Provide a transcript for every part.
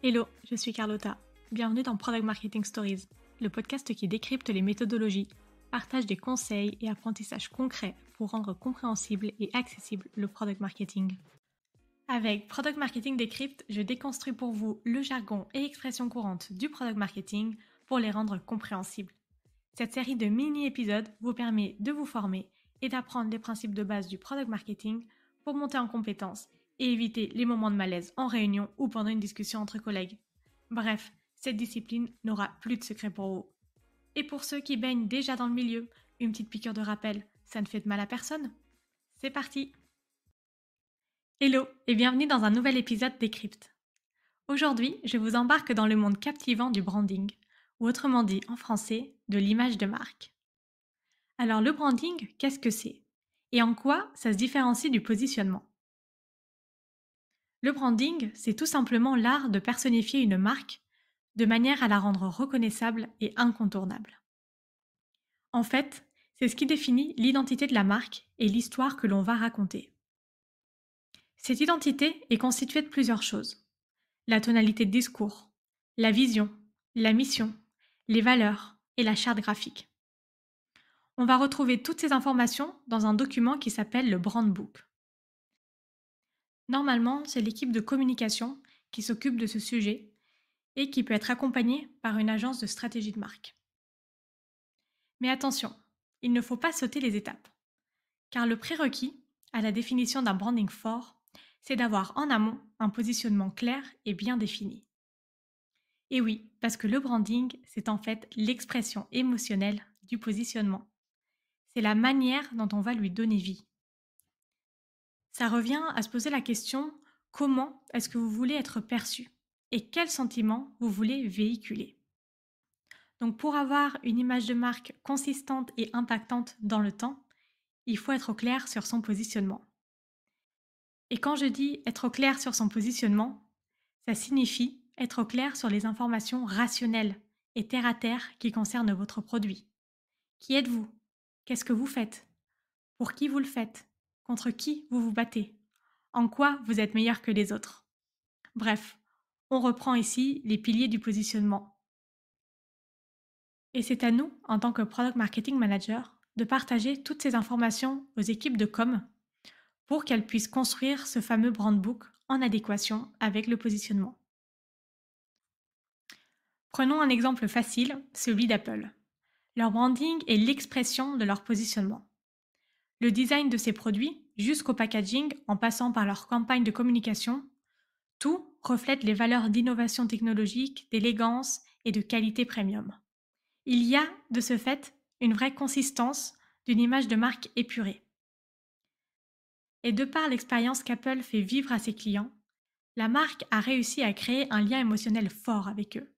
Hello, je suis Carlotta. Bienvenue dans Product Marketing Stories, le podcast qui décrypte les méthodologies, partage des conseils et apprentissages concrets pour rendre compréhensible et accessible le product marketing. Avec Product Marketing Décrypte, je déconstruis pour vous le jargon et expressions courantes du product marketing pour les rendre compréhensibles. Cette série de mini-épisodes vous permet de vous former et d'apprendre les principes de base du product marketing pour monter en compétences et éviter les moments de malaise en réunion ou pendant une discussion entre collègues. Bref, cette discipline n'aura plus de secret pour vous. Et pour ceux qui baignent déjà dans le milieu, une petite piqûre de rappel, ça ne fait de mal à personne. C'est parti! Hello et bienvenue dans un nouvel épisode Décrypte. Aujourd'hui, je vous embarque dans le monde captivant du branding, ou autrement dit en français, de l'image de marque. Alors le branding, qu'est-ce que c'est? Et en quoi ça se différencie du positionnement? Le branding, c'est tout simplement l'art de personnifier une marque de manière à la rendre reconnaissable et incontournable. En fait, c'est ce qui définit l'identité de la marque et l'histoire que l'on va raconter. Cette identité est constituée de plusieurs choses. La tonalité de discours, la vision, la mission, les valeurs et la charte graphique. On va retrouver toutes ces informations dans un document qui s'appelle le Brand Book. Normalement, c'est l'équipe de communication qui s'occupe de ce sujet et qui peut être accompagnée par une agence de stratégie de marque. Mais attention, il ne faut pas sauter les étapes, car le prérequis à la définition d'un branding fort, c'est d'avoir en amont un positionnement clair et bien défini. Et oui, parce que le branding, c'est en fait l'expression émotionnelle du positionnement. C'est la manière dont on va lui donner vie. Ça revient à se poser la question, comment est-ce que vous voulez être perçu et quels sentiments vous voulez véhiculer. Donc pour avoir une image de marque consistante et impactante dans le temps, il faut être au clair sur son positionnement. Et quand je dis être au clair sur son positionnement, ça signifie être au clair sur les informations rationnelles et terre à terre qui concernent votre produit. Qui êtes-vous? Qu'est-ce que vous faites? Pour qui vous le faites? Contre qui vous vous battez? En quoi vous êtes meilleur que les autres? Bref, on reprend ici les piliers du positionnement. Et c'est à nous, en tant que Product Marketing Manager, de partager toutes ces informations aux équipes de com pour qu'elles puissent construire ce fameux brand book en adéquation avec le positionnement. Prenons un exemple facile, celui d'Apple. Leur branding est l'expression de leur positionnement. Le design de ces produits, jusqu'au packaging, en passant par leur campagne de communication, tout reflète les valeurs d'innovation technologique, d'élégance et de qualité premium. Il y a, de ce fait, une vraie consistance d'une image de marque épurée. Et de par l'expérience qu'Apple fait vivre à ses clients, la marque a réussi à créer un lien émotionnel fort avec eux.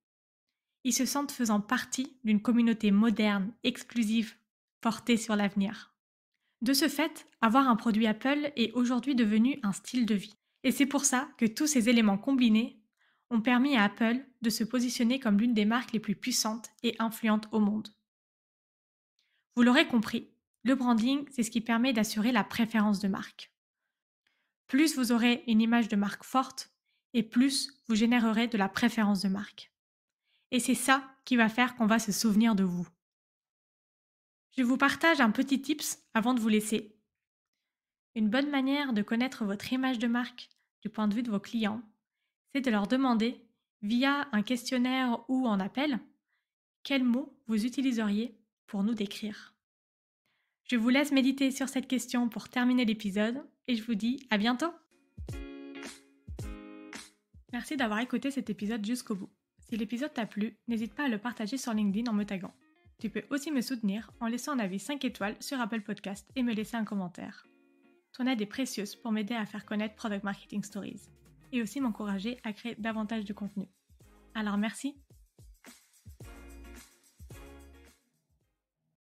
Ils se sentent faisant partie d'une communauté moderne, exclusive, portée sur l'avenir. De ce fait, avoir un produit Apple est aujourd'hui devenu un style de vie. Et c'est pour ça que tous ces éléments combinés ont permis à Apple de se positionner comme l'une des marques les plus puissantes et influentes au monde. Vous l'aurez compris, le branding, c'est ce qui permet d'assurer la préférence de marque. Plus vous aurez une image de marque forte, et plus vous générerez de la préférence de marque. Et c'est ça qui va faire qu'on va se souvenir de vous. Je vous partage un petit tips avant de vous laisser. Une bonne manière de connaître votre image de marque du point de vue de vos clients, c'est de leur demander, via un questionnaire ou en appel, quels mots vous utiliseriez pour nous décrire. Je vous laisse méditer sur cette question pour terminer l'épisode et je vous dis à bientôt. Merci d'avoir écouté cet épisode jusqu'au bout. Si l'épisode t'a plu, n'hésite pas à le partager sur LinkedIn en me taguant. Tu peux aussi me soutenir en laissant un avis 5 étoiles sur Apple Podcast et me laisser un commentaire. Ton aide est précieuse pour m'aider à faire connaître Product Marketing Stories et aussi m'encourager à créer davantage de contenu. Alors merci